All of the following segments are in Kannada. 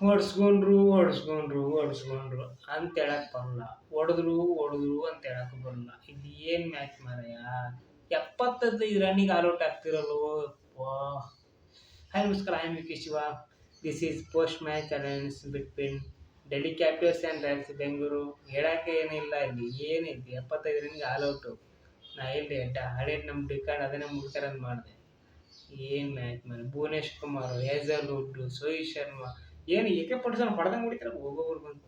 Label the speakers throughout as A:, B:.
A: ಹೊಡ್ಸ್ಕೊಂಡ್ರು ಅಂತ ಹೇಳಕ್ ಬರಲ್ಲ. ಹೊಡೆದ್ರು ಅಂತ ಹೇಳಕ್ ಬರಲ್ಲ. ಇದು ಏನು ಮ್ಯಾಚ್ ಮಾರಾಯ? 75 ರನ್ನಿಗೆ ಆಲ್ ಔಟ್ ಆಗ್ತಿರಲ್ಲೋ ಯಪ್ಪಾ! ಹಾಯ್ ನಮಸ್ಕಾರ, I am Vicky Shiva. This is post match announce between Delhi capitals and royals Bengaluru. ಹೇಳಕ್ಕೆ ಏನಿಲ್ಲ, ಇಲ್ಲಿ ಏನಿದೆ 75 ರನ್ನಿಗೆ ಆಲ್ ಔಟು. ನಾ ಎಲ್ಲಿ ಹಳೆ ನಮ್ಮ ಡಿಕಾರ್ಡ್ ಅದನ್ನೇ ಮುಡ್ತಾರಂತ ಮಾಡಿದೆ. ಏನು ಮ್ಯಾಚ್ ಮಾಡಿ ಭುವನೇಶ್ ಕುಮಾರ್, ಹೇಜಲ್ವುಡ್, ರೋಹಿತ್ ಶರ್ಮಾ ಏನು ಏಕೆ ಪಡಿಸೋಣ ಹೊಡೆದಂಗೆ ಹೊಡಿತಾರೆ ಹೋಗೋರು ಬಂದು.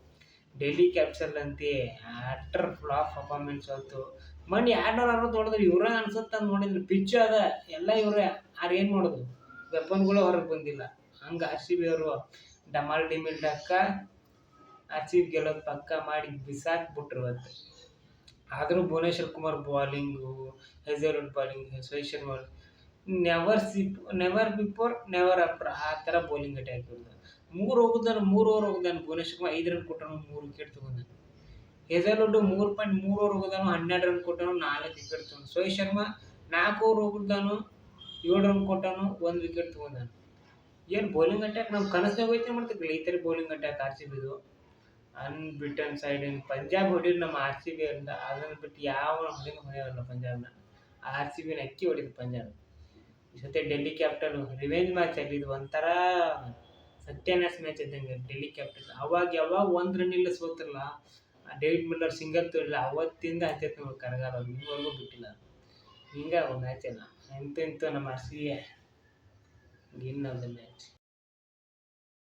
A: ಡೆಲ್ಲಿ ಕ್ಯಾಪಿಟಲ್ ಅಂತೆ ಆಟ್ರ್ ಫ್ಲಾಪ್ ಪರ್ಫಾರ್ಮೆನ್ಸ್ ಆಯ್ತು. ಮಣ್ಣು 260 ಹೊಡೆದ್ರು ಇವ್ರ ಅನ್ಸುತ್ತೆ ಅಂತ ನೋಡಿದ್ರೆ ಪಿಚ್ಚು ಅದ ಎಲ್ಲ ಇವರೇ. ಆರು ಏನು ಮಾಡೋದು, ವೆಪನ್ಗಳು ಹೊರಗೆ ಬಂದಿಲ್ಲ. ಹಂಗೆ ಆರ್ ಸಿ ಬಿ ಅವರು ಡಮಾಲ್ ಡಿಮಿಲ್ ಡಕ್ಕ ಆರ್ ಸಿ ಬಿ ಗೆಲ್ಲೋದು ಪಕ್ಕ ಮಾಡಿ ಬಿಸಾಕ್ಬಿಟ್ರು ಇವತ್ತು. ಆದರೂ Bhuvneshwar Kumar bowling, Hazlewood bowling, Rohit Sharma never before never after ಆ ಥರ ಬೌಲಿಂಗ್ ಅಟ್ಯಾಕ್ ಇರ್ತದೆ. 3 ಓವರ್ ಹೋಗಿದ್ದಾನೆ ಭುವನೇಶ್ವರ್ ಕುಮಾರ್, 5 ರನ್ ಕೊಟ್ಟನು, 3 ವಿಕೆಟ್ ತೊಗೊಂಡಾನೆ. ಹೇಜಲ್ವುಡ್ 3.3 ಓವರ್ ಹೋಗಿದ್ದಾನು, 12 ರನ್ ಕೊಟ್ಟನು, 4 ವಿಕೆಟ್ ತೊಗೊಂಡು. ರೋಹಿತ್ ಶರ್ಮಾ 4 ಓವರ್ ಹೋಗಿದ್ದಾನು, 7 ರನ್ ಕೊಟ್ಟನು, 1 ವಿಕೆಟ್ ತೊಗೊಂಡಾನು. ಏನು ಬೌಲಿಂಗ್ ಅಟ್ಯಾಕ್ ನಮ್ಮ ಕನಸ್ನಾಗ ಹೋಯ್ತು ಮಾಡ್ತಿರ್ಲಿಲ್ಲ ಈ ಥರ ಬೌಲಿಂಗ್ ಅಟ್ಯಾಕ್ ಆರ್ ಸಿ ಬಿದು. ಅನ್ಬಿಟನ್ ಸೈಡ್ ಪಂಜಾಬ್ ಹೊಡಿದ್ರು ನಮ್ಮ ಆರ್ ಸಿ ಬಿ ಅಂತ, ಅದನ್ನು ಬಿಟ್ಟು ಯಾವ ಹೊಡೆಯಲ್ಲ ಪಂಜಾಬ್ನ. ಆರ್ ಸಿ ಬಿನ ಅಕ್ಕಿ ಹೊಡಿದು ಪಂಜಾಬ್. ಈ ಸತಿ ಡೆಲ್ಲಿ ಕ್ಯಾಪಿಟಲ್ ರಿವೆಂಜ್ ಮ್ಯಾಚ್ ಅಲ್ಲಿ ಇದು ಒಂಥರ ಸತ್ಯನಾಶ ಮ್ಯಾಚ್ ಇದ್ದಂಗೆ. ಡೆಲ್ಲಿ ಕ್ಯಾಪಿಟಲ್ ಯಾವಾಗ 1 ರನ್ ಇಲ್ಲ ಸೋತಿರಲ್ಲ, ಡೇವಿಡ್ ಮಿಲ್ಲರ್ ಸಿಂಗಲ್ ತೋರಿಲ್ಲ, ಅವತ್ತಿಂದ ಹತ್ತೈತೆ ನೋಡಿ ಕರಗಾಲ, ಇನ್ನೂವರೆಗೂ ಬಿಟ್ಟಿಲ್ಲ. ಹಿಂಗೆ ಮ್ಯಾಚ್ ಎಲ್ಲ ಎಂತೂ ನಮ್ಮ ಆರ್ ಸಿ ಬಿ ಗೆನ್ನೋದು ಮ್ಯಾಚ್.